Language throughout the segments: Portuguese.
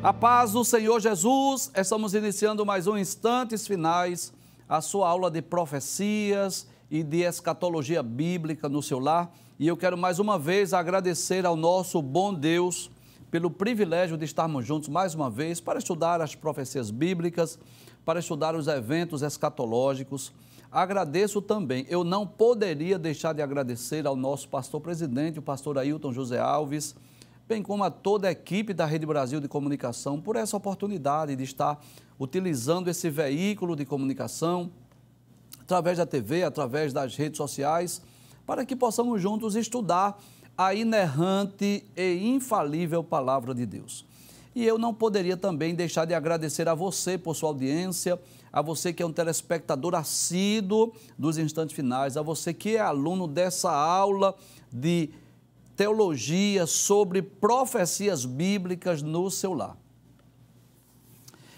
A paz do Senhor Jesus, estamos iniciando mais um Instantes Finais, a sua aula de profecias e de escatologia bíblica no seu lar. E eu quero mais uma vez agradecer ao nosso bom Deus pelo privilégio de estarmos juntos mais uma vez para estudar as profecias bíblicas, para estudar os eventos escatológicos. Agradeço também, eu não poderia deixar de agradecer ao nosso pastor presidente, o pastor Ailton José Alves, bem como a toda a equipe da Rede Brasil de Comunicação, por essa oportunidade de estar utilizando esse veículo de comunicação, através da TV, através das redes sociais, para que possamos juntos estudar a inerrante e infalível Palavra de Deus. E eu não poderia também deixar de agradecer a você por sua audiência, a você que é um telespectador assíduo dos Instantes Finais, a você que é aluno dessa aula de teologia sobre profecias bíblicas no seu lar.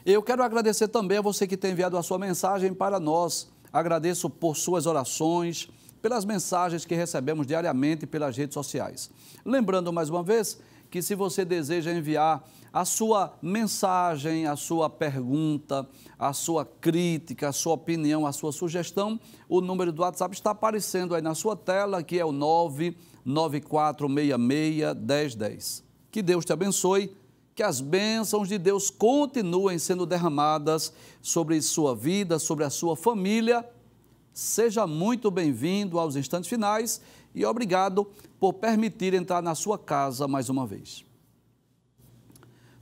Eu quero agradecer também a você que tem enviado a sua mensagem para nós. Agradeço por suas orações, pelas mensagens que recebemos diariamente pelas redes sociais. Lembrando mais uma vez que se você deseja enviar a sua mensagem, a sua pergunta, a sua crítica, a sua opinião, a sua sugestão, o número do WhatsApp está aparecendo aí na sua tela, que é o 994661010. Que Deus te abençoe, que as bênçãos de Deus continuem sendo derramadas sobre sua vida, sobre a sua família. Seja muito bem-vindo aos Instantes Finais e obrigado por permitir entrar na sua casa mais uma vez.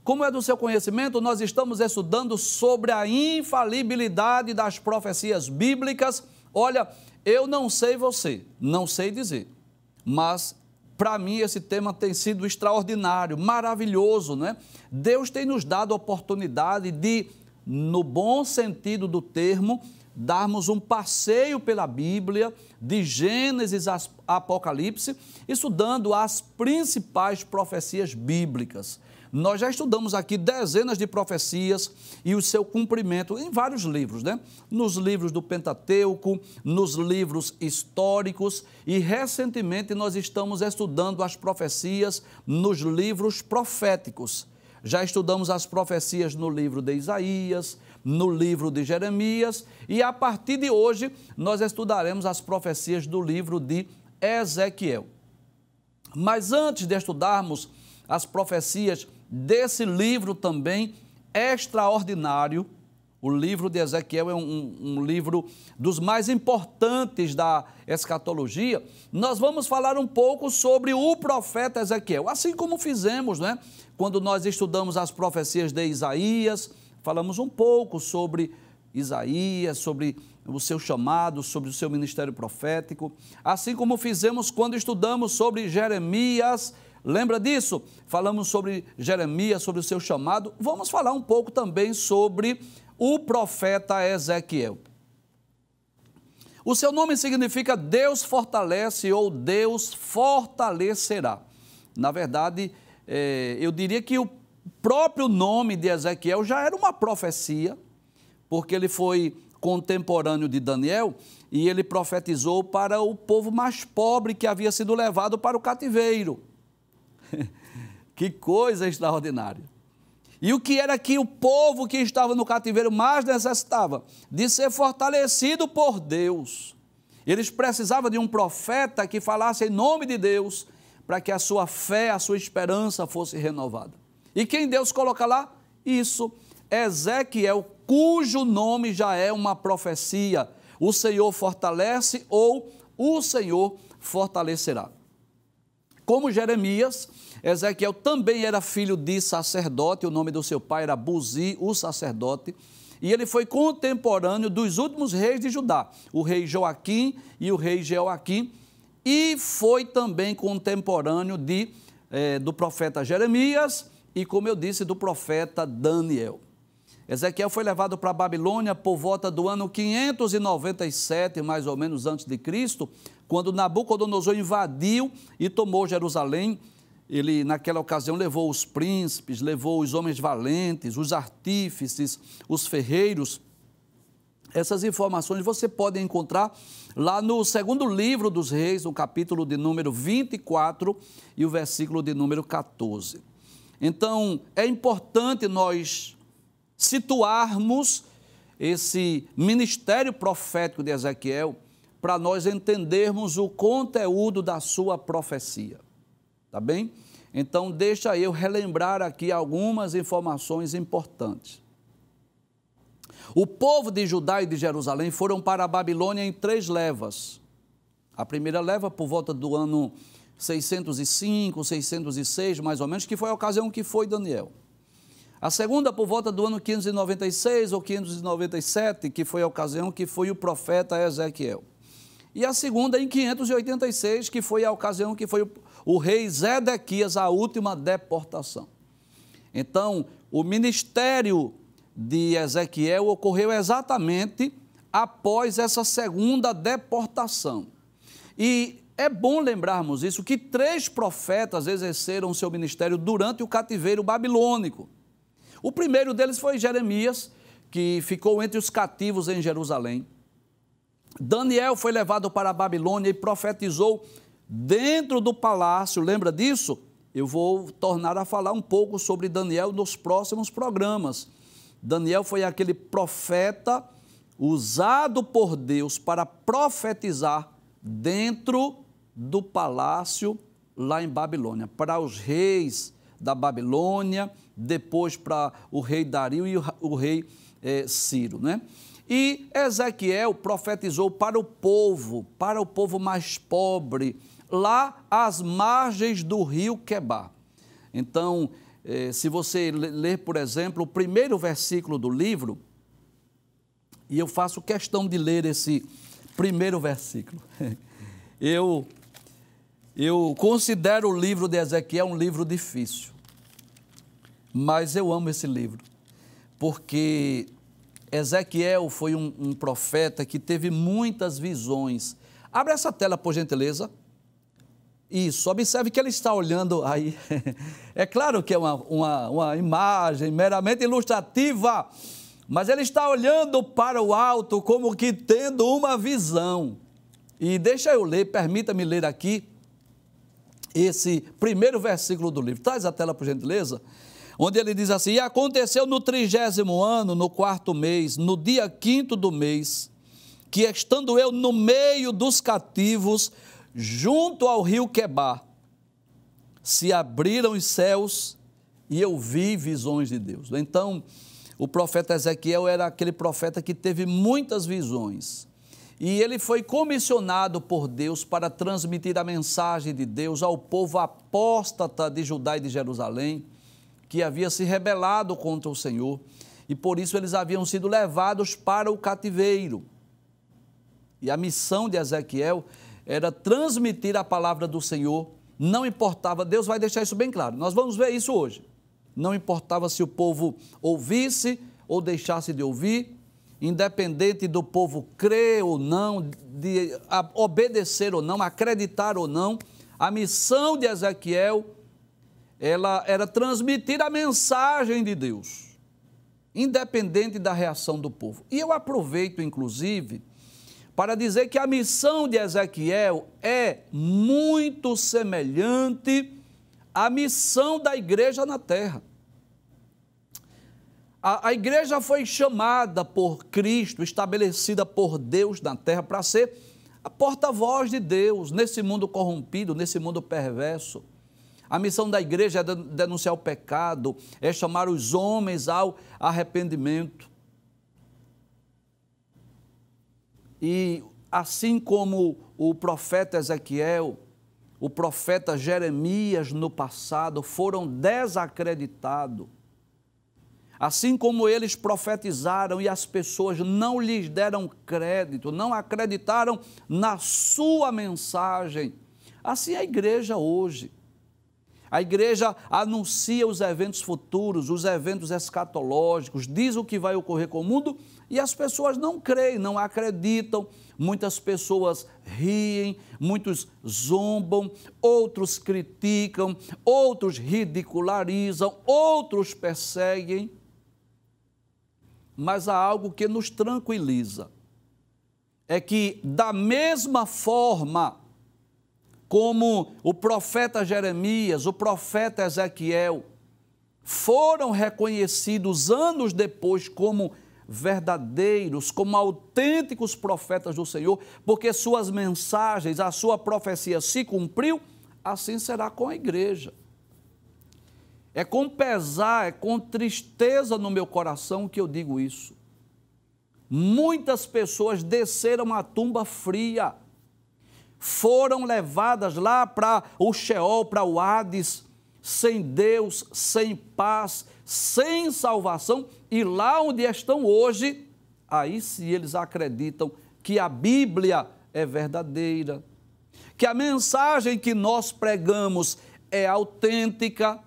Como é do seu conhecimento, nós estamos estudando sobre a infalibilidade das profecias bíblicas. Olha, eu não sei você, não sei dizer, mas para mim esse tema tem sido extraordinário, maravilhoso, né? Deus tem nos dado a oportunidade de, no bom sentido do termo, darmos um passeio pela Bíblia, de Gênesis a Apocalipse, estudando as principais profecias bíblicas. Nós já estudamos aqui dezenas de profecias e o seu cumprimento em vários livros, né? Nos livros do Pentateuco, nos livros históricos e recentemente nós estamos estudando as profecias nos livros proféticos. Já estudamos as profecias no livro de Isaías, no livro de Jeremias e a partir de hoje nós estudaremos as profecias do livro de Ezequiel. Mas antes de estudarmos as profecias desse livro também extraordinário, o livro de Ezequiel é um livro dos mais importantes da escatologia, nós vamos falar um pouco sobre o profeta Ezequiel, assim como fizemos, né? Quando nós estudamos as profecias de Isaías, falamos um pouco sobre Isaías, sobre o seu chamado, sobre o seu ministério profético, assim como fizemos quando estudamos sobre Jeremias. Lembra disso? Falamos sobre Jeremias, sobre o seu chamado. Vamos falar um pouco também sobre o profeta Ezequiel. O seu nome significa Deus fortalece ou Deus fortalecerá. Na verdade, eu diria que o próprio nome de Ezequiel já era uma profecia, porque ele foi contemporâneo de Daniel e ele profetizou para o povo mais pobre que havia sido levado para o cativeiro. Que coisa extraordinária. E o que era que o povo que estava no cativeiro mais necessitava? De ser fortalecido por Deus. Eles precisavam de um profeta que falasse em nome de Deus, para que a sua fé, a sua esperança fosse renovada. E quem Deus coloca lá? Isso, Ezequiel, cujo nome já é uma profecia. O Senhor fortalece ou o Senhor fortalecerá. Como Jeremias, Ezequiel também era filho de sacerdote, o nome do seu pai era Buzi, o sacerdote, e ele foi contemporâneo dos últimos reis de Judá, o rei Joaquim e o rei Jeoaquim, e foi também contemporâneo do profeta Jeremias e, como eu disse, do profeta Daniel. Ezequiel foi levado para a Babilônia por volta do ano 597, mais ou menos antes de Cristo, quando Nabucodonosor invadiu e tomou Jerusalém. Ele, naquela ocasião, levou os príncipes, levou os homens valentes, os artífices, os ferreiros. Essas informações você pode encontrar lá no segundo livro dos Reis, no capítulo de número 24 e o versículo de número 14. Então, é importante nós situarmos esse ministério profético de Ezequiel para nós entendermos o conteúdo da sua profecia. Tá bem? Então, deixa eu relembrar aqui algumas informações importantes. O povo de Judá e de Jerusalém foram para a Babilônia em 3 levas. A primeira leva por volta do ano 605, 606, mais ou menos, que foi a ocasião que foi Daniel. A segunda por volta do ano 596 ou 597, que foi a ocasião que foi o profeta Ezequiel. E a segunda em 586, que foi a ocasião que foi o rei Zedequias, a última deportação. Então, o ministério de Ezequiel ocorreu exatamente após essa segunda deportação. E é bom lembrarmos isso, que 3 profetas exerceram seu ministério durante o cativeiro babilônico. O primeiro deles foi Jeremias, que ficou entre os cativos em Jerusalém. Daniel foi levado para a Babilônia e profetizou dentro do palácio, lembra disso? Eu vou tornar a falar um pouco sobre Daniel nos próximos programas. Daniel foi aquele profeta usado por Deus para profetizar dentro do palácio lá em Babilônia, para os reis da Babilônia, depois para o rei Dario e o rei Ciro, né? E Ezequiel profetizou para o povo mais pobre, lá às margens do rio Quebar. Então, se você ler, por exemplo, o primeiro versículo do livro, e eu faço questão de ler esse primeiro versículo. Eu considero o livro de Ezequiel um livro difícil, mas eu amo esse livro, porque Ezequiel foi um profeta que teve muitas visões. Abre essa tela, por gentileza. Isso, observe que ele está olhando aí. É claro que é uma imagem meramente ilustrativa, mas ele está olhando para o alto como que tendo uma visão. E deixa eu ler, permita-me ler aqui esse primeiro versículo do livro. Traz a tela, por gentileza. Onde ele diz assim: e aconteceu no 30º ano, no 4º mês, no dia 5º do mês, que estando eu no meio dos cativos, junto ao rio Quebar, se abriram os céus e eu vi visões de Deus. Então, o profeta Ezequiel era aquele profeta que teve muitas visões. E ele foi comissionado por Deus para transmitir a mensagem de Deus ao povo apóstata de Judá e de Jerusalém, que havia se rebelado contra o Senhor, e por isso eles haviam sido levados para o cativeiro. E a missão de Ezequiel era transmitir a palavra do Senhor, não importava, Deus vai deixar isso bem claro, nós vamos ver isso hoje. Não importava se o povo ouvisse ou deixasse de ouvir, independente do povo crer ou não, de obedecer ou não, acreditar ou não, a missão de Ezequiel, ela era transmitir a mensagem de Deus, independente da reação do povo. E eu aproveito, inclusive, para dizer que a missão de Ezequiel é muito semelhante à missão da igreja na terra. A igreja foi chamada por Cristo, estabelecida por Deus na terra, para ser a porta-voz de Deus nesse mundo corrompido, nesse mundo perverso. A missão da igreja é denunciar o pecado, é chamar os homens ao arrependimento. E assim como o profeta Ezequiel, o profeta Jeremias no passado foram desacreditados, assim como eles profetizaram e as pessoas não lhes deram crédito, não acreditaram na sua mensagem, assim é a igreja hoje. A igreja anuncia os eventos futuros, os eventos escatológicos, diz o que vai ocorrer com o mundo e as pessoas não creem, não acreditam. Muitas pessoas riem, muitos zombam, outros criticam, outros ridicularizam, outros perseguem. Mas há algo que nos tranquiliza, é que da mesma forma como o profeta Jeremias, o profeta Ezequiel, foram reconhecidos anos depois como verdadeiros, como autênticos profetas do Senhor, porque suas mensagens, a sua profecia se cumpriu, assim será com a igreja. É com pesar, é com tristeza no meu coração que eu digo isso. Muitas pessoas desceram a tumba fria, foram levadas lá para o Sheol, para o Hades, sem Deus, sem paz, sem salvação, e lá onde estão hoje, aí sim eles acreditam que a Bíblia é verdadeira, que a mensagem que nós pregamos é autêntica.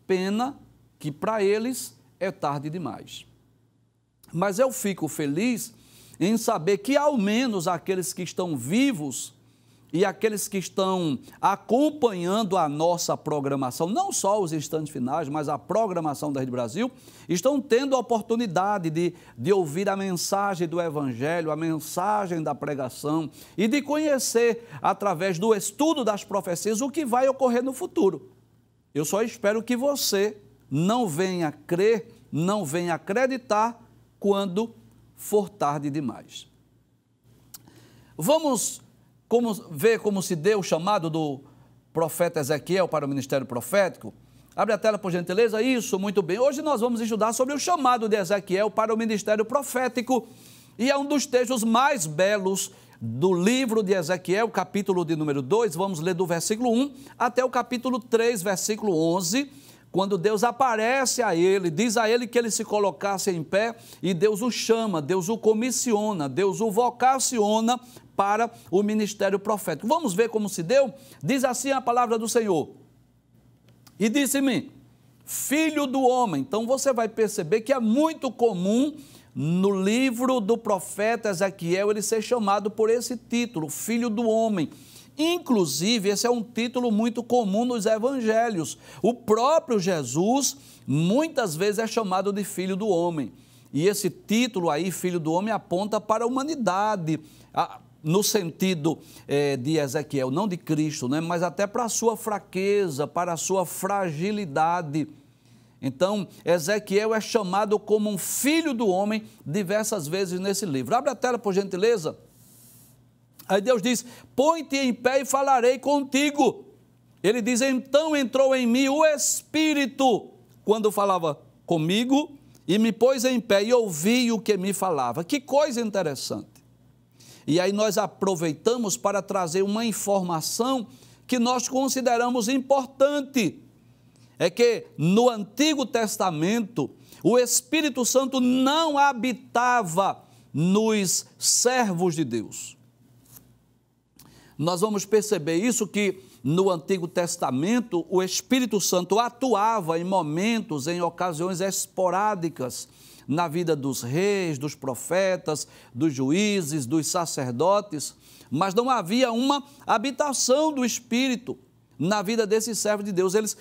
Pena que para eles é tarde demais. Mas eu fico feliz em saber que ao menos aqueles que estão vivos e aqueles que estão acompanhando a nossa programação, não só os instantes finais, mas a programação da Rede Brasil, estão tendo a oportunidade de ouvir a mensagem do Evangelho, a mensagem da pregação e de conhecer, através do estudo das profecias, o que vai ocorrer no futuro. Eu só espero que você não venha crer, não venha acreditar quando for tarde demais. Vamos ver como se deu o chamado do profeta Ezequiel para o ministério profético? Abre a tela, por gentileza. Isso, muito bem. Hoje nós vamos estudar sobre o chamado de Ezequiel para o ministério profético, e é um dos textos mais belos do livro de Ezequiel, capítulo de número 2, vamos ler do versículo 1 até o capítulo 3, versículo 11, quando Deus aparece a ele, diz a ele que ele se colocasse em pé, e Deus o chama, Deus o comissiona, Deus o vocaciona para o ministério profético. Vamos ver como se deu? Diz assim a palavra do Senhor: e disse-me, filho do homem. Então você vai perceber que é muito comum no livro do profeta Ezequiel ele ser chamado por esse título, filho do homem. Inclusive, esse é um título muito comum nos evangelhos. O próprio Jesus muitas vezes é chamado de filho do homem. E esse título aí, filho do homem, aponta para a humanidade, no sentido de Ezequiel, não de Cristo, né? Mas até para a sua fraqueza, para a sua fragilidade. Então, Ezequiel é chamado como um filho do homem diversas vezes nesse livro. Abre a tela, por gentileza. Aí Deus diz, põe-te em pé e falarei contigo. Ele diz, então entrou em mim o Espírito, quando falava comigo, e me pôs em pé e ouvi o que me falava. Que coisa interessante. E aí nós aproveitamos para trazer uma informação que nós consideramos importante. É que no Antigo Testamento, o Espírito Santo não habitava nos servos de Deus. Nós vamos perceber isso, que no Antigo Testamento o Espírito Santo atuava em momentos, em ocasiões esporádicas, na vida dos reis, dos profetas, dos juízes, dos sacerdotes, mas não havia uma habitação do Espírito na vida desses servos de Deus. Eles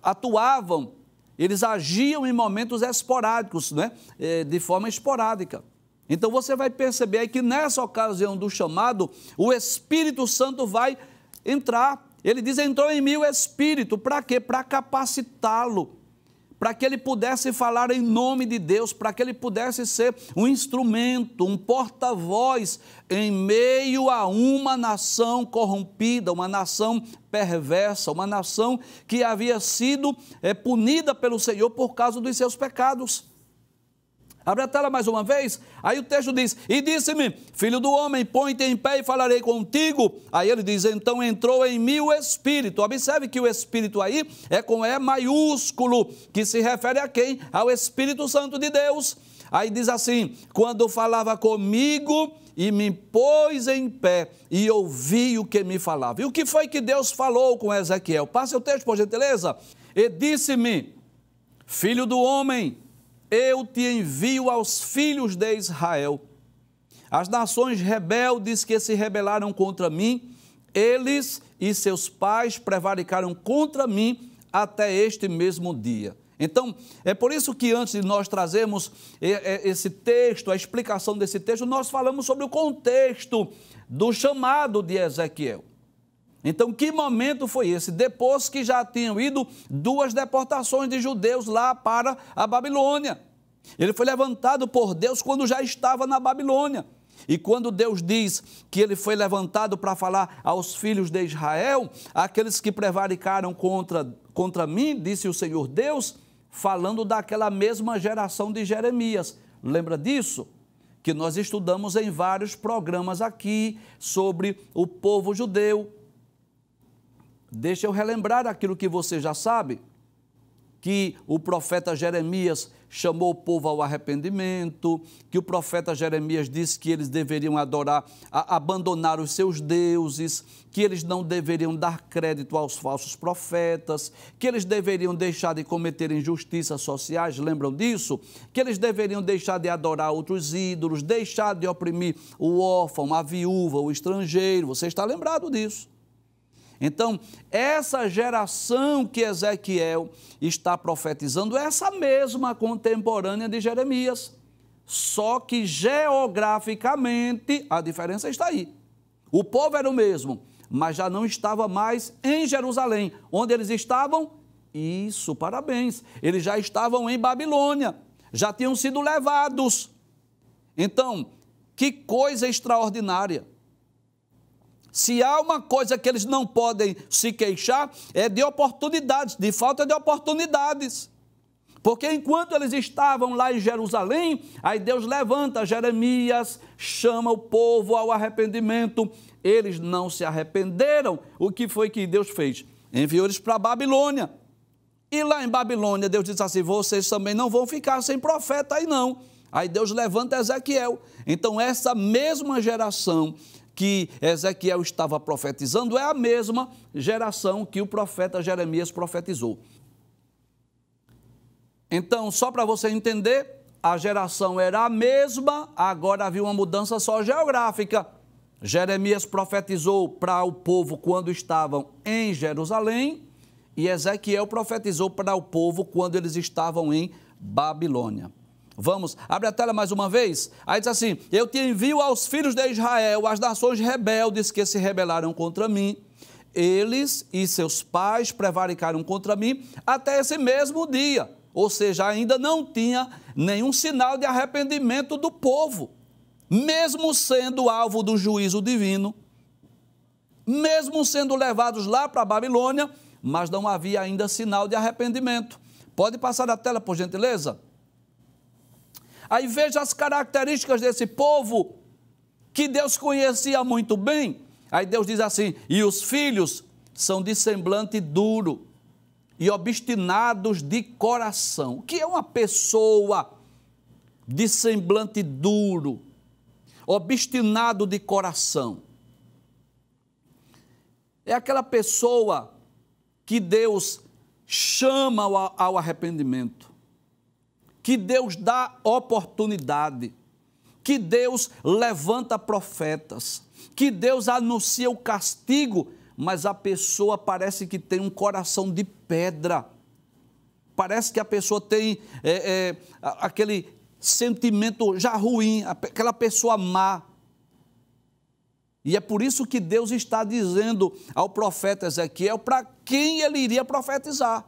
atuavam, eles agiam em momentos esporádicos, né? De forma esporádica. Então você vai perceber aí que nessa ocasião do chamado, o Espírito Santo vai entrar. Ele diz, entrou em mim o Espírito, para quê? Para capacitá-lo, para que ele pudesse falar em nome de Deus, para que ele pudesse ser um instrumento, um porta-voz em meio a uma nação corrompida, uma nação perversa, uma nação que havia sido punida pelo Senhor por causa dos seus pecados. Abre a tela mais uma vez. Aí o texto diz, e disse-me, filho do homem, põe-te em pé e falarei contigo. Aí ele diz, então entrou em mim o Espírito. Observe que o Espírito aí é com E maiúsculo, que se refere a quem? Ao Espírito Santo de Deus. Aí diz assim, quando falava comigo e me pôs em pé e ouvi o que me falava. E o que foi que Deus falou com Ezequiel? Passe o texto, por gentileza. E disse-me, filho do homem, eu te envio aos filhos de Israel, as nações rebeldes que se rebelaram contra mim, eles e seus pais prevaricaram contra mim até este mesmo dia. Então, é por isso que antes de nós trazermos esse texto, a explicação desse texto, nós falamos sobre o contexto do chamado de Ezequiel. Então, que momento foi esse? Depois que já tinham ido 2 deportações de judeus lá para a Babilônia. Ele foi levantado por Deus quando já estava na Babilônia. E quando Deus diz que ele foi levantado para falar aos filhos de Israel, aqueles que prevaricaram contra mim, disse o Senhor Deus, falando daquela mesma geração de Jeremias. Lembra disso? Que nós estudamos em vários programas aqui sobre o povo judeu. Deixa eu relembrar aquilo que você já sabe, que o profeta Jeremias chamou o povo ao arrependimento, que o profeta Jeremias disse que eles deveriam abandonar os seus deuses, que eles não deveriam dar crédito aos falsos profetas, que eles deveriam deixar de cometer injustiças sociais, lembram disso? Que eles deveriam deixar de adorar outros ídolos, deixar de oprimir o órfão, a viúva, o estrangeiro, você está lembrado disso? Então, essa geração que Ezequiel está profetizando é essa mesma contemporânea de Jeremias, só que geograficamente a diferença está aí. O povo era o mesmo, mas já não estava mais em Jerusalém. Onde eles estavam? Isso, parabéns, eles já estavam em Babilônia, já tinham sido levados. Então, que coisa extraordinária. Se há uma coisa que eles não podem se queixar, é de oportunidades, de falta de oportunidades. Porque enquanto eles estavam lá em Jerusalém, aí Deus levanta Jeremias, chama o povo ao arrependimento. Eles não se arrependeram. O que foi que Deus fez? Enviou eles para a Babilônia. E lá em Babilônia, Deus disse assim, vocês também não vão ficar sem profeta aí não. Aí Deus levanta Ezequiel. Então essa mesma geração que Ezequiel estava profetizando é a mesma geração que o profeta Jeremias profetizou. Então, só para você entender, a geração era a mesma, agora havia uma mudança só geográfica. Jeremias profetizou para o povo quando estavam em Jerusalém e Ezequiel profetizou para o povo quando eles estavam em Babilônia. Vamos, abre a tela mais uma vez. Aí diz assim, eu te envio aos filhos de Israel, as nações rebeldes que se rebelaram contra mim. Eles e seus pais prevaricaram contra mim até esse mesmo dia. Ou seja, ainda não tinha nenhum sinal de arrependimento do povo. Mesmo sendo alvo do juízo divino, mesmo sendo levados lá para a Babilônia, mas não havia ainda sinal de arrependimento. Pode passar a tela, por gentileza? Aí veja as características desse povo que Deus conhecia muito bem. Aí Deus diz assim, e os filhos são de semblante duro e obstinados de coração. O que é uma pessoa de semblante duro, obstinado de coração? É aquela pessoa que Deus chama ao arrependimento, que Deus dá oportunidade, que Deus levanta profetas, que Deus anuncia o castigo, mas a pessoa parece que tem um coração de pedra, parece que a pessoa tem aquele sentimento já ruim, aquela pessoa má. E é por isso que Deus está dizendo ao profeta Ezequiel para quem ele iria profetizar.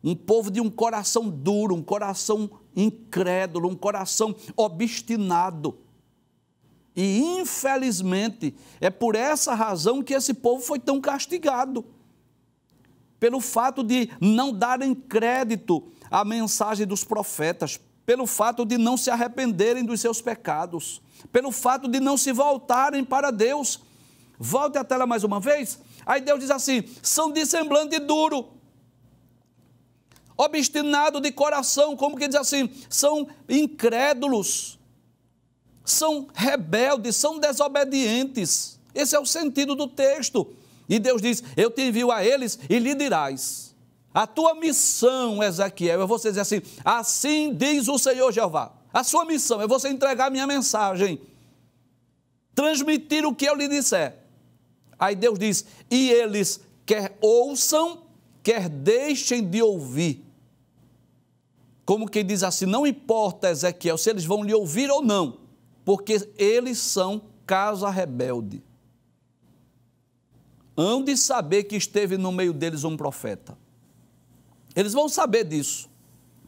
Um povo de um coração duro, um coração incrédulo, um coração obstinado. E, infelizmente, é por essa razão que esse povo foi tão castigado. Pelo fato de não darem crédito à mensagem dos profetas, pelo fato de não se arrependerem dos seus pecados, pelo fato de não se voltarem para Deus. Volte a tela mais uma vez. Aí Deus diz assim, são de semblante duro, obstinado de coração, como que diz assim, são incrédulos, são rebeldes, são desobedientes. Esse é o sentido do texto. E Deus diz, eu te envio a eles e lhe dirás. A tua missão, Ezequiel, é você dizer assim, assim diz o Senhor Jeová. A sua missão é você entregar a minha mensagem, transmitir o que eu lhe disser. Aí Deus diz, e eles quer ouçam, quer deixem de ouvir. Como quem diz assim, não importa, Ezequiel, se eles vão lhe ouvir ou não, porque eles são casa rebelde. hão de saber que esteve no meio deles um profeta. Eles vão saber disso,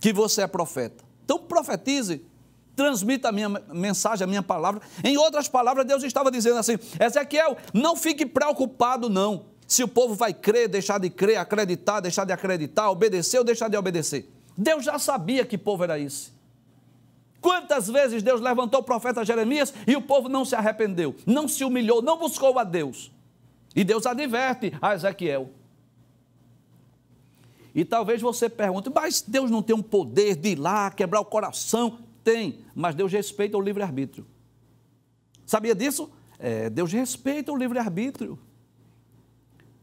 que você é profeta. Então profetize, transmita a minha mensagem, a minha palavra. Em outras palavras, Deus estava dizendo assim: Ezequiel, não fique preocupado não, se o povo vai crer, deixar de crer, acreditar, deixar de acreditar, obedecer ou deixar de obedecer. Deus já sabia que povo era esse. Quantas vezes Deus levantou o profeta Jeremias e o povo não se arrependeu, não se humilhou, não buscou a Deus. E Deus adverte a Ezequiel. E talvez você pergunte, mas Deus não tem um poder de ir lá, quebrar o coração? Tem, mas Deus respeita o livre-arbítrio. Sabia disso? Deus respeita o livre-arbítrio.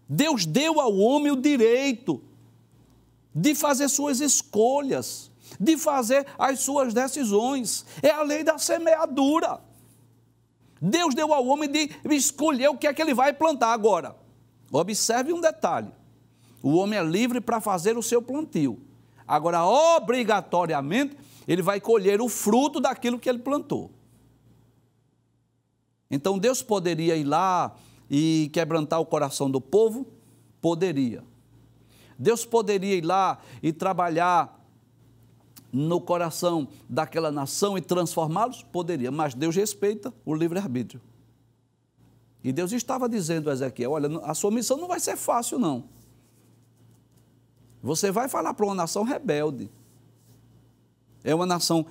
Deus deu ao homem o direito de fazer suas escolhas, de fazer as suas decisões. É a lei da semeadura. Deus deu ao homem de escolher o que é que ele vai plantar agora. Observe um detalhe. O homem é livre para fazer o seu plantio. Agora, obrigatoriamente, ele vai colher o fruto daquilo que ele plantou. Então, Deus poderia ir lá e quebrantar o coração do povo? Poderia. Deus poderia ir lá e trabalhar no coração daquela nação e transformá-los? Poderia, mas Deus respeita o livre-arbítrio. E Deus estava dizendo a Ezequiel, olha, a sua missão não vai ser fácil não. Você vai falar para uma nação rebelde. É uma nação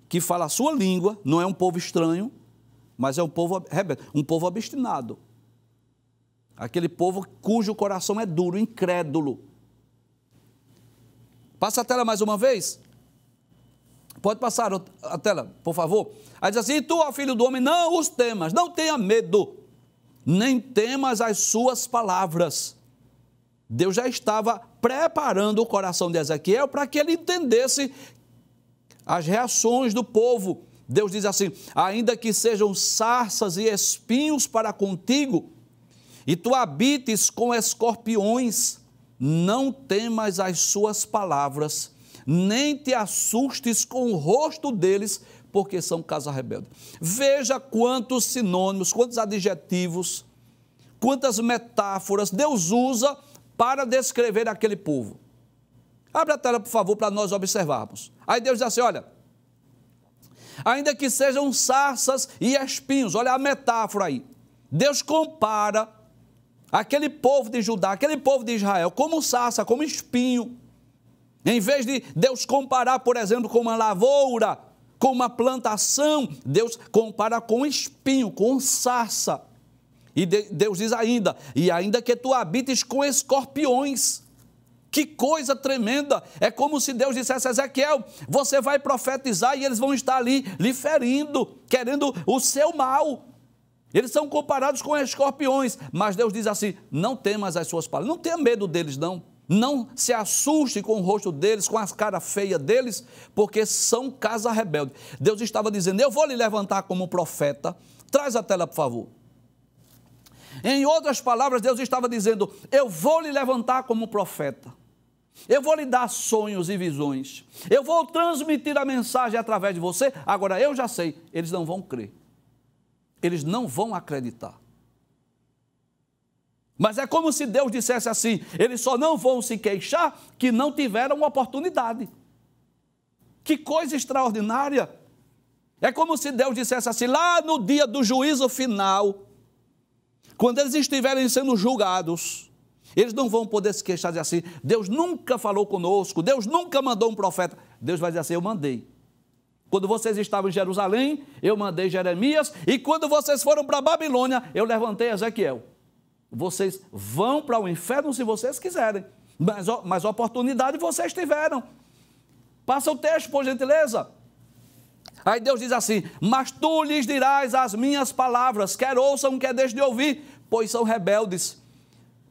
que fala a sua língua, não é um povo estranho, mas é um povo rebelde, um povo obstinado. Aquele povo cujo coração é duro, incrédulo. Passa a tela mais uma vez. Pode passar a tela, por favor. Aí diz assim, e tu, ó filho do homem, não os temas, não tenha medo, nem temas as suas palavras. Deus já estava preparando o coração de Ezequiel para que ele entendesse as reações do povo. Deus diz assim, ainda que sejam sarças e espinhos para contigo, e tu habites com escorpiões, não temas as suas palavras, nem te assustes com o rosto deles, porque são casa rebelde. Veja quantos sinônimos, quantos adjetivos, quantas metáforas Deus usa para descrever aquele povo. Abre a tela, por favor, para nós observarmos. Aí Deus diz assim, olha, ainda que sejam sarças e espinhos, olha a metáfora aí. Deus compara aquele povo de Judá, aquele povo de Israel, como sarça, como espinho. Em vez de Deus comparar, por exemplo, com uma lavoura, com uma plantação, Deus compara com espinho, com sarça. E Deus diz ainda, e ainda que tu habites com escorpiões. Que coisa tremenda! É como se Deus dissesse a Ezequiel, você vai profetizar e eles vão estar ali lhe ferindo, querendo o seu mal. Eles são comparados com escorpiões, mas Deus diz assim, não temas as suas palavras, não tenha medo deles não. Não se assuste com o rosto deles, com as caras feias deles, porque são casa rebelde. Deus estava dizendo, eu vou lhe levantar como profeta. Traz a tela, por favor. Em outras palavras, Deus estava dizendo, eu vou lhe levantar como profeta. Eu vou lhe dar sonhos e visões. Eu vou transmitir a mensagem através de você. Agora, eu já sei, eles não vão crer. Eles não vão acreditar. Mas é como se Deus dissesse assim, eles só não vão se queixar que não tiveram oportunidade. Que coisa extraordinária. É como se Deus dissesse assim, lá no dia do juízo final, quando eles estiverem sendo julgados, eles não vão poder se queixar de assim, Deus nunca falou conosco, Deus nunca mandou um profeta. Deus vai dizer assim, eu mandei. Quando vocês estavam em Jerusalém, eu mandei Jeremias, e quando vocês foram para a Babilônia, eu levantei Ezequiel. Vocês vão para o inferno se vocês quiserem, mas oportunidade vocês tiveram. Passa o texto, por gentileza. Aí Deus diz assim, mas tu lhes dirás as minhas palavras, quer ouçam, quer deixem de ouvir, pois são rebeldes.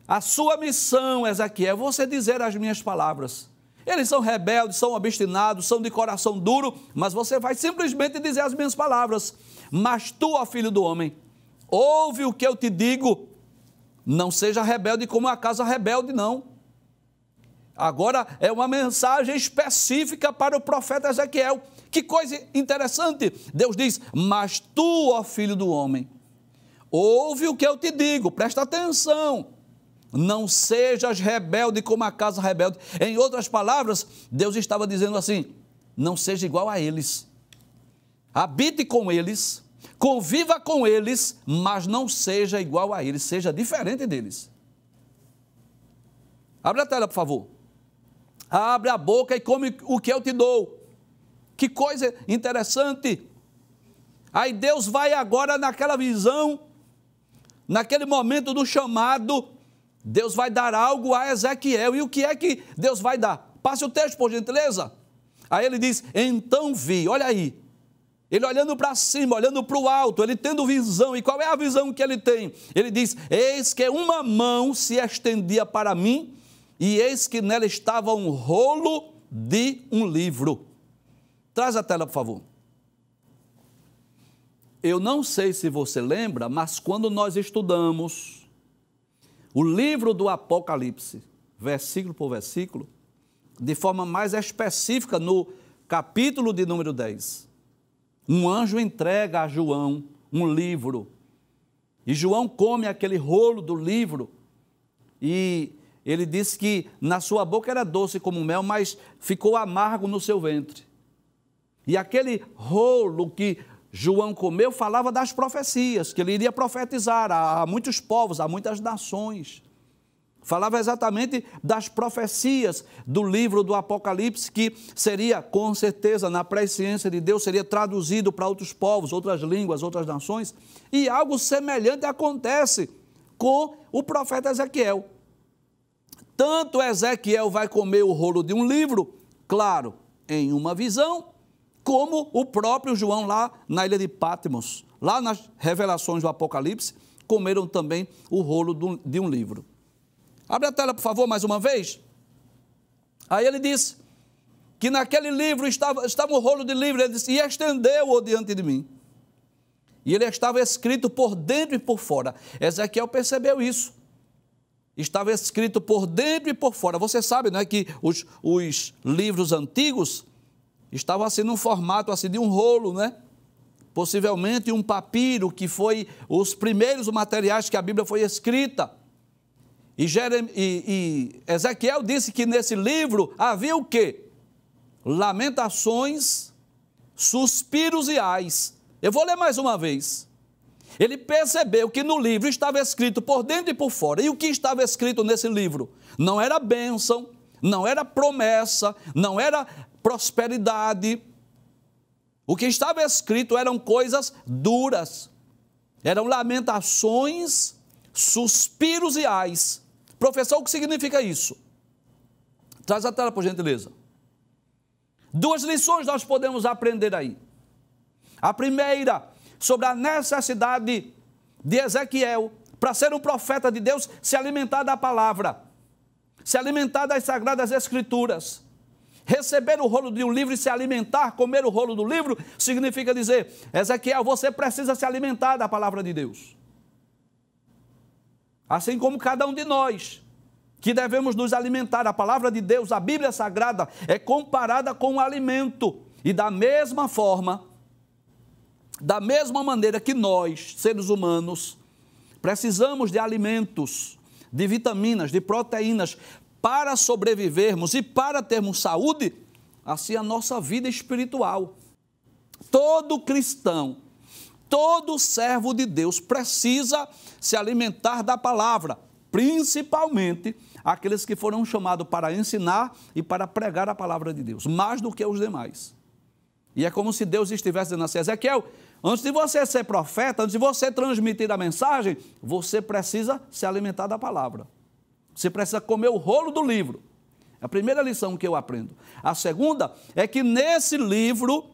A sua missão, Ezequiel, é você dizer as minhas palavras. Eles são rebeldes, são obstinados, são de coração duro, mas você vai simplesmente dizer as minhas palavras. Mas tu, ó filho do homem, ouve o que eu te digo, não seja rebelde como a casa rebelde, não. Agora é uma mensagem específica para o profeta Ezequiel. Que coisa interessante. Deus diz, mas tu, ó filho do homem, ouve o que eu te digo, presta atenção. Não sejas rebelde como a casa rebelde. Em outras palavras, Deus estava dizendo assim: não seja igual a eles. Habite com eles, conviva com eles, mas não seja igual a eles, seja diferente deles. Abre a tela, por favor. Abre a boca e come o que eu te dou. Que coisa interessante. Aí Deus vai agora naquela visão, naquele momento do chamado, Deus vai dar algo a Ezequiel. E o que é que Deus vai dar? Passe o texto, por gentileza. Aí ele diz: então vi, olha aí. Ele olhando para cima, olhando para o alto, ele tendo visão. E qual é a visão que ele tem? Ele diz: eis que uma mão se estendia para mim, e eis que nela estava um rolo de um livro. Traz a tela, por favor. Eu não sei se você lembra, mas quando nós estudamos o livro do Apocalipse, versículo por versículo, de forma mais específica no capítulo de número 10, um anjo entrega a João um livro, e João come aquele rolo do livro, e ele disse que na sua boca era doce como mel, mas ficou amargo no seu ventre. E aquele rolo que João comeu falava das profecias, que ele iria profetizar a muitos povos, a muitas nações. Falava exatamente das profecias do livro do Apocalipse, que seria, com certeza, na presciência de Deus, seria traduzido para outros povos, outras línguas, outras nações. E algo semelhante acontece com o profeta Ezequiel. Tanto Ezequiel vai comer o rolo de um livro, claro, em uma visão, como o próprio João lá na ilha de Patmos, lá nas revelações do Apocalipse, comeram também o rolo de um livro. Abre a tela, por favor, mais uma vez. Aí ele diz que naquele livro estava um rolo de livro, ele disse: e estendeu-o diante de mim. E ele estava escrito por dentro e por fora. Ezequiel percebeu isso. Estava escrito por dentro e por fora. Você sabe, não é, que os livros antigos estavam assim num formato assim de um rolo, né? Possivelmente um papiro, que foi os primeiros materiais que a Bíblia foi escrita. E Ezequiel disse que nesse livro havia o quê? Lamentações, suspiros e ais. Eu vou ler mais uma vez. Ele percebeu que no livro estava escrito por dentro e por fora. E o que estava escrito nesse livro? Não era bênção, não era promessa, não era prosperidade. O que estava escrito eram coisas duras. Eram lamentações, suspiros e ais. Professor, o que significa isso? Traz a tela, por gentileza. Duas lições nós podemos aprender aí. A primeira, sobre a necessidade de Ezequiel, para ser um profeta de Deus, se alimentar da palavra, se alimentar das Sagradas Escrituras. Receber o rolo de um livro e se alimentar, comer o rolo do livro, significa dizer: Ezequiel, você precisa se alimentar da palavra de Deus. Assim como cada um de nós, que devemos nos alimentar. A palavra de Deus, a Bíblia Sagrada, é comparada com um alimento. E da mesma forma, da mesma maneira que nós, seres humanos, precisamos de alimentos, de vitaminas, de proteínas, para sobrevivermos e para termos saúde, assim a nossa vida espiritual. Todo cristão, todo servo de Deus precisa se alimentar da palavra, principalmente aqueles que foram chamados para ensinar e para pregar a palavra de Deus, mais do que os demais. E é como se Deus estivesse dizendo assim: Ezequiel, antes de você ser profeta, antes de você transmitir a mensagem, você precisa se alimentar da palavra. Você precisa comer o rolo do livro. É a primeira lição que eu aprendo. A segunda é que nesse livro,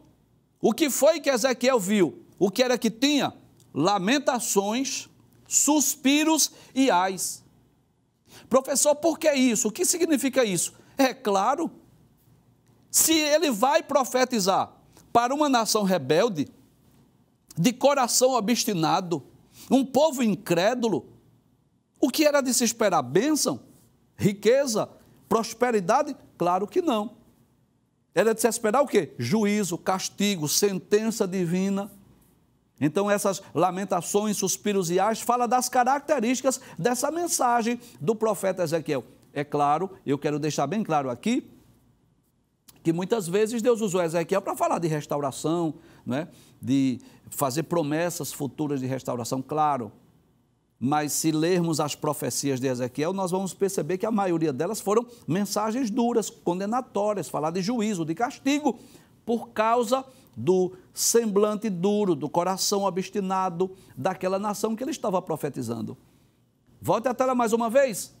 o que foi que Ezequiel viu? O que era que tinha? Lamentações, suspiros e ais. Professor, por que isso? O que significa isso? É claro, se ele vai profetizar para uma nação rebelde, de coração obstinado, um povo incrédulo, o que era de se esperar? Bênção? Riqueza? Prosperidade? Claro que não. Era de se esperar o quê? Juízo, castigo, sentença divina. Então essas lamentações, suspiros e ais fala das características dessa mensagem do profeta Ezequiel. É claro, eu quero deixar bem claro aqui, que muitas vezes Deus usou Ezequiel para falar de restauração, né? De fazer promessas futuras de restauração, claro. Mas se lermos as profecias de Ezequiel, nós vamos perceber que a maioria delas foram mensagens duras, condenatórias, falar de juízo, de castigo, por causa do semblante duro, do coração obstinado daquela nação que ele estava profetizando. Volte a tela mais uma vez.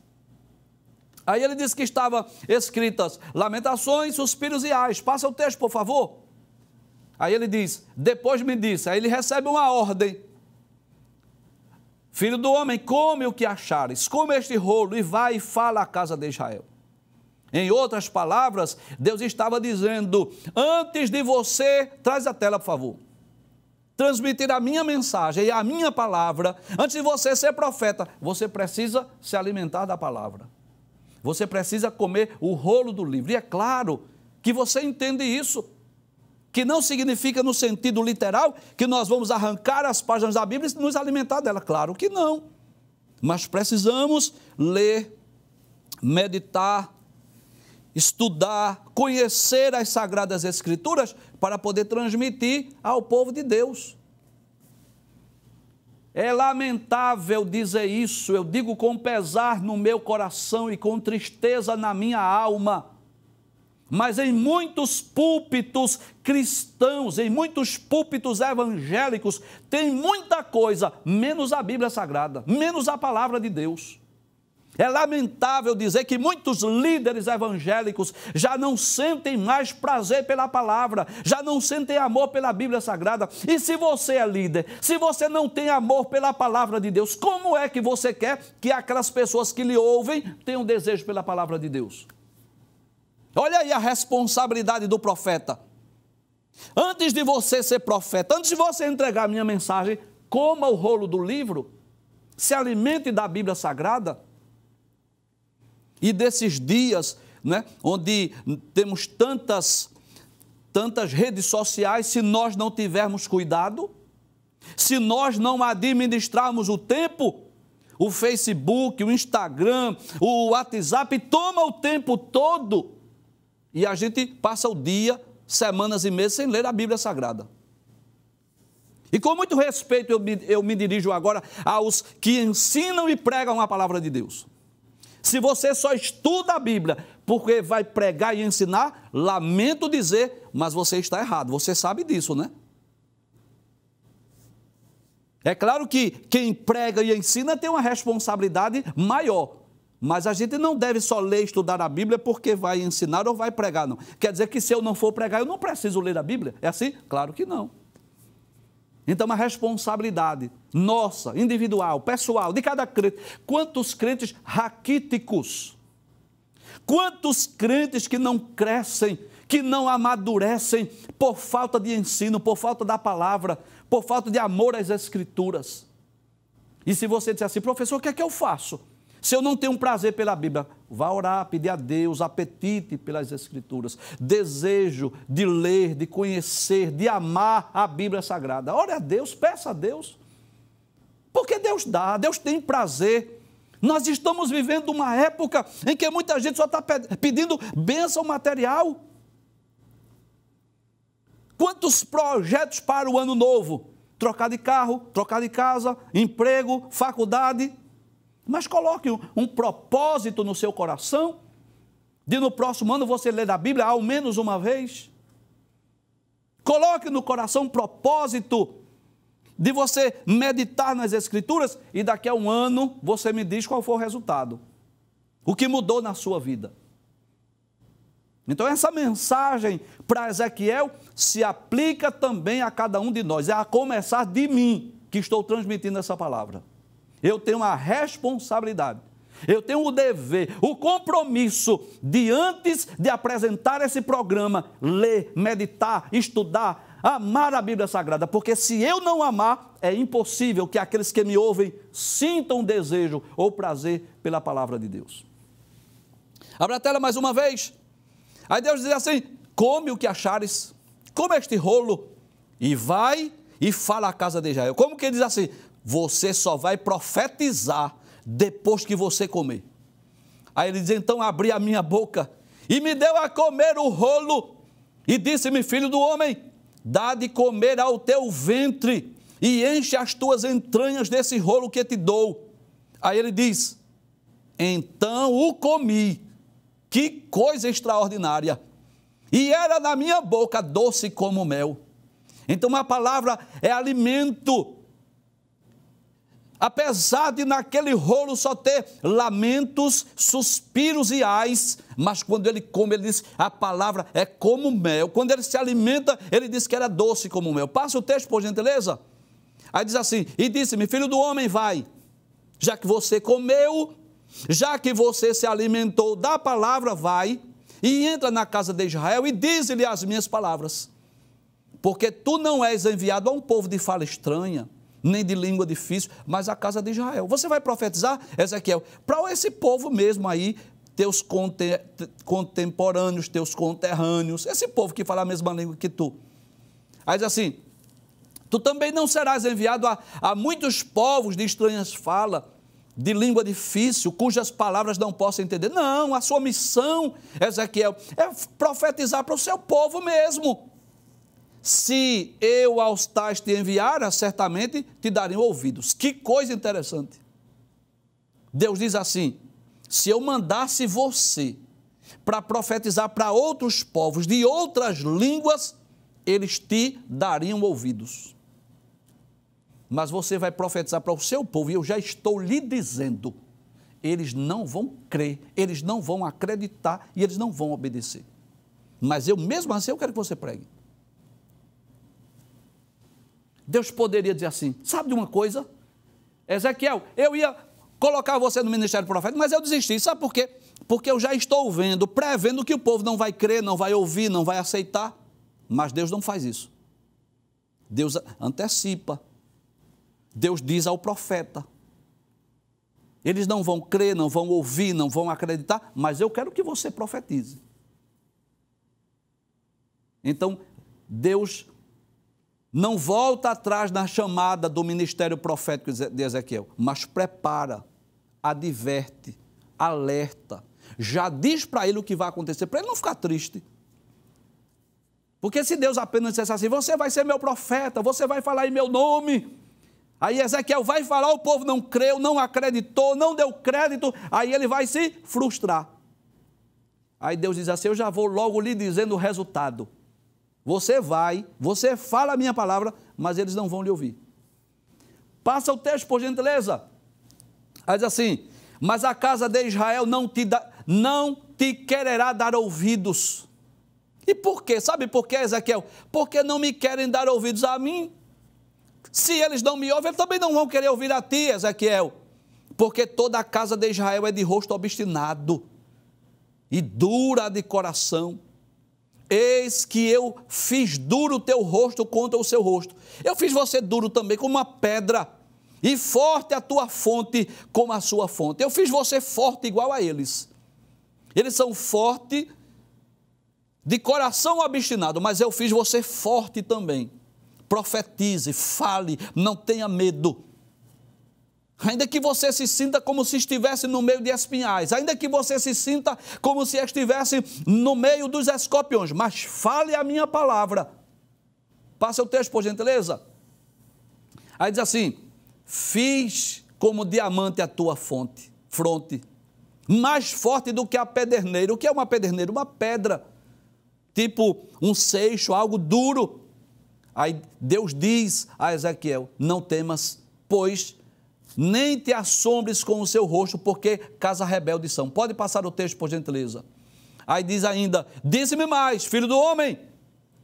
Aí ele disse que estava escritas lamentações, suspiros e ais. Passa o texto, por favor. Aí ele diz, depois me disse, aí ele recebe uma ordem. Filho do homem, come o que achares, come este rolo e vai e fala à casa de Israel. Em outras palavras, Deus estava dizendo, antes de você, traz a tela por favor, transmitir a minha mensagem e a minha palavra, antes de você ser profeta, você precisa se alimentar da palavra. Você precisa comer o rolo do livro. E é claro que você entende isso, que não significa no sentido literal que nós vamos arrancar as páginas da Bíblia e nos alimentar dela. Claro que não. Mas precisamos ler, meditar, estudar, conhecer as Sagradas Escrituras para poder transmitir ao povo de Deus. É lamentável dizer isso, eu digo com pesar no meu coração e com tristeza na minha alma, mas em muitos púlpitos cristãos, em muitos púlpitos evangélicos, tem muita coisa, menos a Bíblia Sagrada, menos a palavra de Deus. É lamentável dizer que muitos líderes evangélicos já não sentem mais prazer pela palavra, já não sentem amor pela Bíblia Sagrada. E se você é líder, se você não tem amor pela palavra de Deus, como é que você quer que aquelas pessoas que lhe ouvem tenham desejo pela palavra de Deus? Olha aí a responsabilidade do profeta. Antes de você ser profeta, antes de você entregar a minha mensagem, coma o rolo do livro, se alimente da Bíblia Sagrada. E desses dias, né, onde temos tantas redes sociais, se nós não tivermos cuidado, se nós não administrarmos o tempo, o Facebook, o Instagram, o WhatsApp, toma o tempo todo e a gente passa o dia, semanas e meses sem ler a Bíblia Sagrada. E com muito respeito eu me dirijo agora aos que ensinam e pregam a palavra de Deus. Se você só estuda a Bíblia porque vai pregar e ensinar, lamento dizer, mas você está errado. Você sabe disso, né? É claro que quem prega e ensina tem uma responsabilidade maior. Mas a gente não deve só ler e estudar a Bíblia porque vai ensinar ou vai pregar, não. Quer dizer que se eu não for pregar, eu não preciso ler a Bíblia? É assim? Claro que não. Então, uma responsabilidade nossa, individual, pessoal, de cada crente. Quantos crentes raquíticos, quantos crentes que não crescem, que não amadurecem por falta de ensino, por falta da palavra, por falta de amor às Escrituras. E se você disser assim, professor, o que é que eu faço? Se eu não tenho um prazer pela Bíblia, vá orar, pedir a Deus, apetite pelas Escrituras, desejo de ler, de conhecer, de amar a Bíblia Sagrada. Ore a Deus, peça a Deus, porque Deus dá, Deus tem prazer. Nós estamos vivendo uma época em que muita gente só está pedindo bênção material. Quantos projetos para o ano novo? Trocar de carro, trocar de casa, emprego, faculdade. Mas coloque um propósito no seu coração, de no próximo ano você ler a Bíblia ao menos uma vez. Coloque no coração um propósito de você meditar nas Escrituras e daqui a um ano você me diz qual foi o resultado. O que mudou na sua vida. Então essa mensagem para Ezequiel se aplica também a cada um de nós, é a começar de mim que estou transmitindo essa palavra. Eu tenho a responsabilidade, eu tenho o dever, o compromisso de antes de apresentar esse programa, ler, meditar, estudar, amar a Bíblia Sagrada, porque se eu não amar, é impossível que aqueles que me ouvem sintam desejo ou prazer pela palavra de Deus. Abra a tela mais uma vez. Aí Deus diz assim, come o que achares, come este rolo e vai e fala à casa de Israel. Como que ele diz assim? Você só vai profetizar depois que você comer. Aí ele diz, então abri a minha boca e me deu a comer o rolo e disse-me, filho do homem, dá de comer ao teu ventre e enche as tuas entranhas desse rolo que te dou. Aí ele diz, então o comi, que coisa extraordinária, e era na minha boca doce como mel. Então a palavra é alimento. Apesar de naquele rolo só ter lamentos, suspiros e ais, mas quando ele come, ele diz, a palavra é como mel. Quando ele se alimenta, ele diz que era doce como mel. Passa o texto, por gentileza. Aí diz assim, e disse-me, filho do homem, vai, já que você comeu, já que você se alimentou da palavra, vai, e entra na casa de Israel e diz-lhe as minhas palavras. Porque tu não és enviado a um povo de fala estranha, nem de língua difícil, mas a casa de Israel. Você vai profetizar, Ezequiel, para esse povo mesmo aí, teus contemporâneos, teus conterrâneos, esse povo que fala a mesma língua que tu. Aí diz assim, tu também não serás enviado a muitos povos de estranhas falas, de língua difícil, cujas palavras não possam entender. Não, a sua missão, Ezequiel, é profetizar para o seu povo mesmo. Se eu aos tais te enviara, certamente te dariam ouvidos. Que coisa interessante. Deus diz assim, se eu mandasse você para profetizar para outros povos de outras línguas, eles te dariam ouvidos. Mas você vai profetizar para o seu povo, e eu já estou lhe dizendo, eles não vão crer, eles não vão acreditar e eles não vão obedecer. Mas eu mesmo assim eu quero que você pregue. Deus poderia dizer assim, sabe de uma coisa? Ezequiel, eu ia colocar você no ministério profético, mas eu desisti, sabe por quê? Porque eu já estou vendo, prevendo que o povo não vai crer, não vai ouvir, não vai aceitar, mas Deus não faz isso. Deus antecipa, Deus diz ao profeta, eles não vão crer, não vão ouvir, não vão acreditar, mas eu quero que você profetize. Então, Deus não volta atrás na chamada do ministério profético de Ezequiel, mas prepara, adverte, alerta, já diz para ele o que vai acontecer, para ele não ficar triste. Porque se Deus apenas dissesse assim, você vai ser meu profeta, você vai falar em meu nome, aí Ezequiel vai falar, o povo não creu, não acreditou, não deu crédito, aí ele vai se frustrar. Aí Deus diz assim, eu já vou logo lhe dizendo o resultado. Você vai, você fala a minha palavra, mas eles não vão lhe ouvir. Passa o texto, por gentileza. Aí diz assim, mas a casa de Israel não te quererá dar ouvidos. E por quê? Sabe por quê, Ezequiel? Porque não me querem dar ouvidos a mim. Se eles não me ouvem, eles também não vão querer ouvir a ti, Ezequiel. Porque toda a casa de Israel é de rosto obstinado e dura de coração. Eis que eu fiz duro o teu rosto contra o seu rosto. Eu fiz você duro também como uma pedra, e forte a tua fonte como a sua fonte. Eu fiz você forte igual a eles. Eles são fortes, de coração obstinado, mas eu fiz você forte também. Profetize, fale, não tenha medo. Ainda que você se sinta como se estivesse no meio de espinhais, ainda que você se sinta como se estivesse no meio dos escorpiões, mas fale a minha palavra. Passa o texto, por gentileza. Aí diz assim, fiz como diamante a tua fronte, mais forte do que a pederneira. O que é uma pederneira? Uma pedra, tipo um seixo, algo duro. Aí Deus diz a Ezequiel, não temas, pois nem te assombres com o seu rosto, porque casa rebelde são. Pode passar o texto, por gentileza. Aí diz ainda, disse-me mais, filho do homem,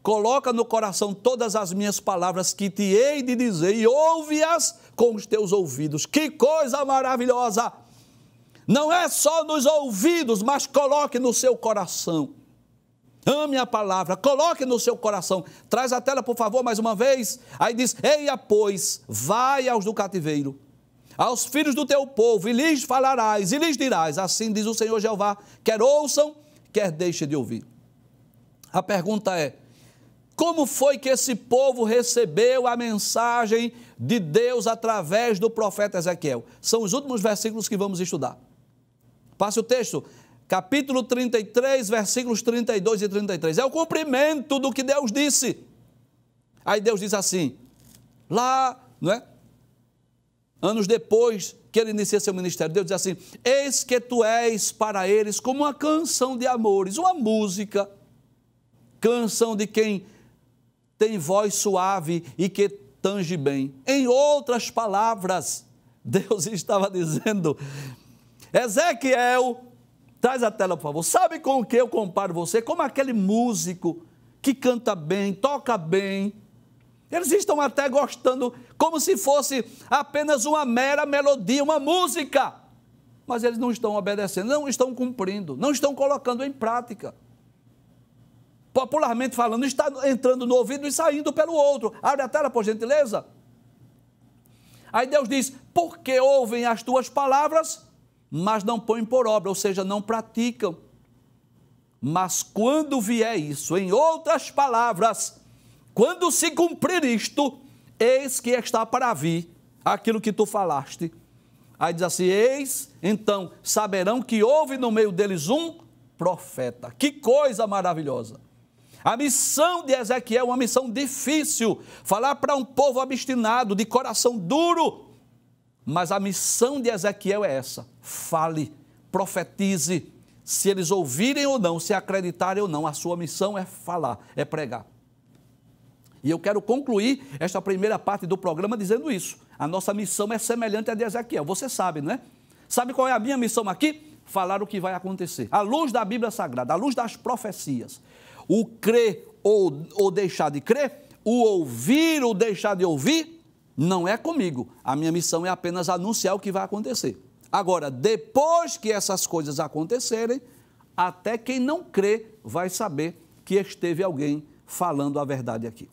coloca no coração todas as minhas palavras que te hei de dizer e ouve-as com os teus ouvidos. Que coisa maravilhosa! Não é só nos ouvidos, mas coloque no seu coração. Ame a palavra, coloque no seu coração. Traz a tela, por favor, mais uma vez. Aí diz, eia, pois, vai aos do cativeiro, aos filhos do teu povo, e lhes falarás, e lhes dirás, assim diz o Senhor Jeová, quer ouçam, quer deixem de ouvir. A pergunta é, Como foi que esse povo recebeu a mensagem de Deus através do profeta Ezequiel? São os últimos versículos que vamos estudar. Passe o texto, capítulo 33, versículos 32 e 33. É o cumprimento do que Deus disse. Aí Deus diz assim, lá, não é? Anos depois que ele inicia seu ministério, Deus diz assim, eis que tu és para eles como uma canção de amores, uma música, canção de quem tem voz suave e que tange bem. Em outras palavras, Deus estava dizendo, Ezequiel, traz a tela, por favor, sabe com o que eu comparo você? Como aquele músico que canta bem, toca bem. Eles estão até gostando, como se fosse apenas uma mera melodia, uma música. Mas eles não estão obedecendo, não estão cumprindo, não estão colocando em prática. Popularmente falando, está entrando no ouvido e saindo pelo outro. Abre a tela, por gentileza. Aí Deus diz, porque ouvem as tuas palavras, mas não põem por obra, ou seja, não praticam. Mas quando vier isso, em outras palavras, quando se cumprir isto, eis que está para vir aquilo que tu falaste. Aí diz assim, eis, então, saberão que houve no meio deles um profeta. Que coisa maravilhosa! A missão de Ezequiel é uma missão difícil, falar para um povo obstinado, de coração duro. Mas a missão de Ezequiel é essa, fale, profetize, se eles ouvirem ou não, se acreditarem ou não, a sua missão é falar, é pregar. E eu quero concluir esta primeira parte do programa dizendo isso, a nossa missão é semelhante à de Ezequiel, você sabe, não é? Sabe qual é a minha missão aqui? Falar o que vai acontecer, à luz da Bíblia Sagrada, à luz das profecias. O crer ou deixar de crer, o ouvir ou deixar de ouvir, não é comigo. A minha missão é apenas anunciar o que vai acontecer. Agora, depois que essas coisas acontecerem, até quem não crê vai saber que esteve alguém falando a verdade aqui.